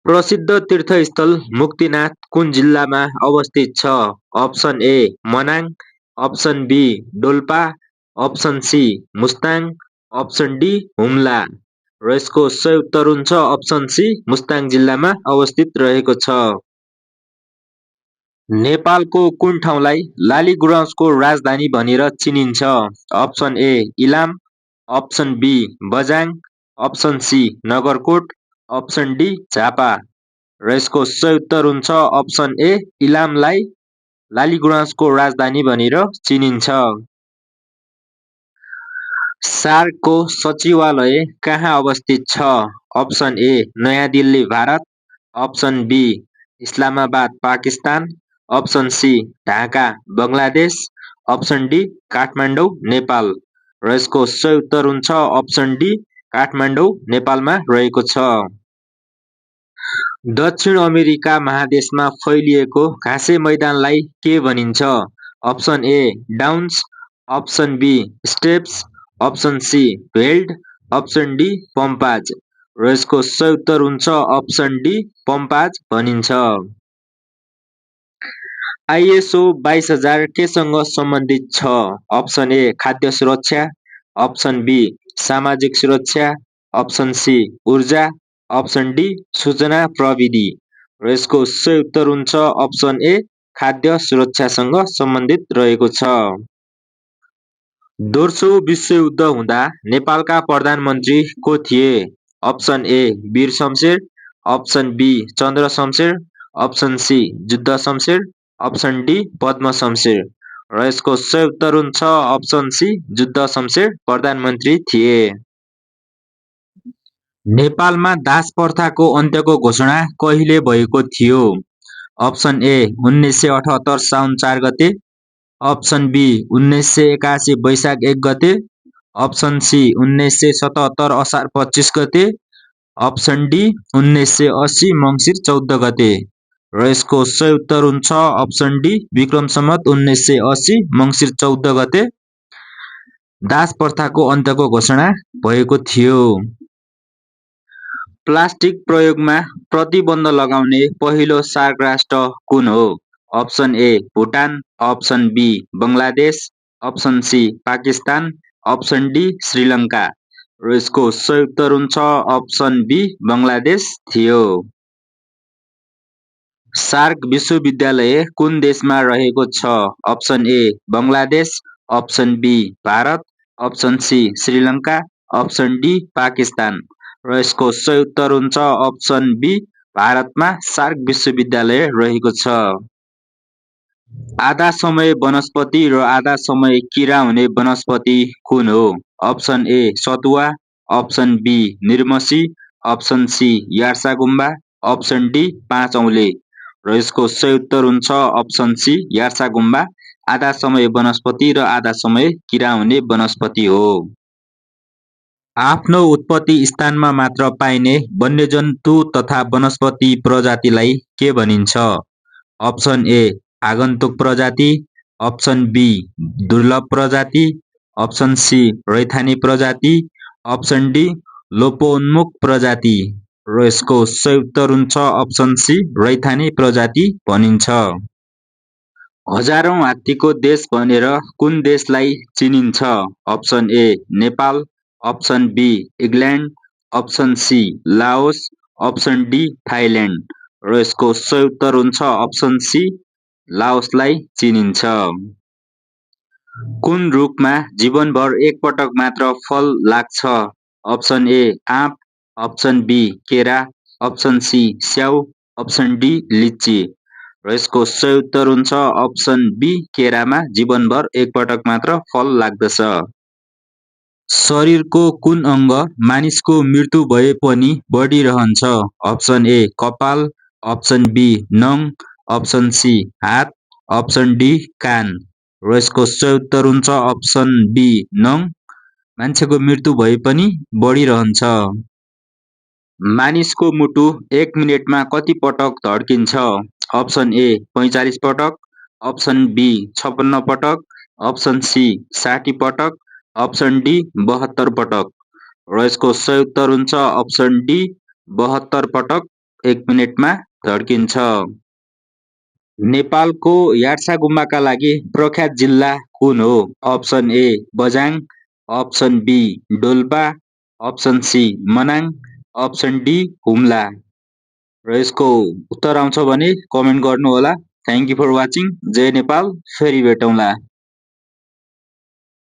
प्रसिद्ध तीर्थस्थल मुक्तिनाथ कुन जिल्लामा अवस्थित छ? Option A Manang, option B Dolpa, option C Mustang, option D Humla. र यसको सही उत्तर हुन्छ अप्सन सी मुस्ताङ जिल्लामा अवस्थित रहेको छ। नेपालको कुन ठाउँलाई लालीगुराँसको राजधानी भनेर चिनिन्छ? Option A Ilam, option B Bajhang, option C Nagarkot, option D Jhapa. र यसको सही उत्तर हुन्छ अप्सन ए इलामलाई लालीगुराँसको राजधानी भनेर चिनिन्छ। सार्कको सचिवालय कहाँ अवस्थित छ? Option A Naya Delhi Bharat, option B Islamabad Pakistan, option C Dhaka Bangladesh, option D Kathmandu Nepal. र यसको सही उत्तर हुन्छ अप्सन डी काठमाडौँ नेपालमा रहेको छ। दक्षिण अमेरिका महादेशमा फैलिएको घाँसे मैदानलाई के भनिन्छ? Option A downs, option B steppes, option C veld, option D pampas. र यसको सही उत्तर हुन्छ अप्सन डी पम्पाज भनिन्छ। आइएसओ 22000 केसँग सम्बन्धित छ? अप्सन ए खाद्य सुरक्षा, अप्सन बी सामाजिक सुरक्षा, अप्सन सी ऊर्जा, अप्सन डी सूचना प्रविधि। र यसको सही उत्तर हुन्छ अप्सन ए खाद्य सुरक्षासँग सम्बन्धित रहेको छ। दोस्रो विश्वयुद्ध हुँदा नेपालका प्रधानमन्त्री को थिए? Option A Bir Shamsher, option B Chandra Shamsher, option C Yuddha Shamsher, option D Padma Shamsher. र यसको सही उत्तर हुन्छ अप्सन सी युद्ध शमशेर प्रधानमन्त्री थिए। नेपालमा दास प्रथाको अन्त्यको घोषणा कहिले भएको थियो? अप्सन ए 1978 साउन 4 गते, अप्सन बी 1981 वैशाख 1 गते, अप्सन सी 1977 असार 25 गते, अप्सन डी 1980 मङ्सिर 14 गते। र यसको सही उत्तर हुन्छ अप्सन डी विक्रम सम्वत 1980 मङ्सिर 14 गते दास प्रथाको अन्त्यको घोषणा भएको थियो। प्लास्टिक प्रयोगमा प्रतिबन्ध लगाउने पहिलो सार्क राष्ट्र कुन हो? Option A Bhutan, option B Bangladesh, option C Pakistan, option D Sri Lanka. र यसको सही उत्तर हुन्छ अप्सन बी बङ्गलादेश थियो। सार्क विश्वविद्यालय कुन देशमा रहेको छ? Option A Bangladesh, option B Bharat, option C Sri Lanka, option D Pakistan. र यसको सही उत्तर हुन्छ अप्सन बी भारतमा सार्क विश्वविद्यालय रहेको छ। आधा समय वनस्पति र आधा समय किरा हुने वनस्पति कुन हो? अप्सन ए सतुवा, अप्सन बी निर्मसी, अप्सन सी यार्सागुम्बा, अप्सन डी पाँच औले। र यसको सही उत्तर हुन्छ अप्सन सी यार्सागुम्बा आधा समय वनस्पति र आधा समय किरा हुने वनस्पति हो। आफ्नो उत्पत्ति स्थानमा मात्र पाइने वन्यजन्तु तथा वनस्पति प्रजातिलाई के भनिन्छ? अप्सन ए आगन्तुक प्रजाति, अप्सन बी दुर्लभ प्रजाति, अप्सन सी रैथाने प्रजाति, अप्सन डी लोपोन्मुख प्रजाति। र यसको सही उत्तर हुन्छ अप्सन सी रैथाने प्रजाति भनिन्छ। हजारौं हात्तीको देश भनेर कुन देशलाई चिनिन्छ? Option A Nepal, option B England, option C Laos, option D Thailand. र यसको सही उत्तर हुन्छ अप्सन सी लाओसलाई चिनिन्छ। कुन रुखमा जीवनभर एकपटक मात्र फल लाग्छ? अप्सन ए आँप, अप्सन बी केरा, अप्सन सी स्याउ, अप्सन डी लिची। र यसको सही उत्तर हुन्छ अप्सन बी केरामा जीवनभर एकपटक मात्र फल लाग्दछ। शरीरको कुन अङ्ग मानिसको मृत्यु भए पनि बढिरहन्छ? अप्सन ए कपाल, अप्सन बी नङ, अप्सन सी हात, अप्सन डी कान। र यसको सही उत्तर हुन्छ अप्सन बी नङ, मान्छेको मृत्यु भए पनि बढिरहन्छ। मानिसको मुटु 1 मिनेटमा कति पटक धड्किन्छ? अप्सन ए 45 पटक, अप्सन बी 56 पटक, अप्सन सी 60 पटक, अप्सन डी 72 पटक। र यसको सही उत्तर हुन्छ अप्सन डी 72 पटक 1 मिनेटमा धड्किन्छ। नेपालको याट्सा गुम्बाका लागि प्रख्यात जिल्ला कुन हो? Option A Bajhang, option B Dolpa, option C Manang, option D Humla. र यसको उत्तर आउँछ भने कमेन्ट गर्नुहोला। Thank you for watching. जय नेपाल। फेरि भेटौँला।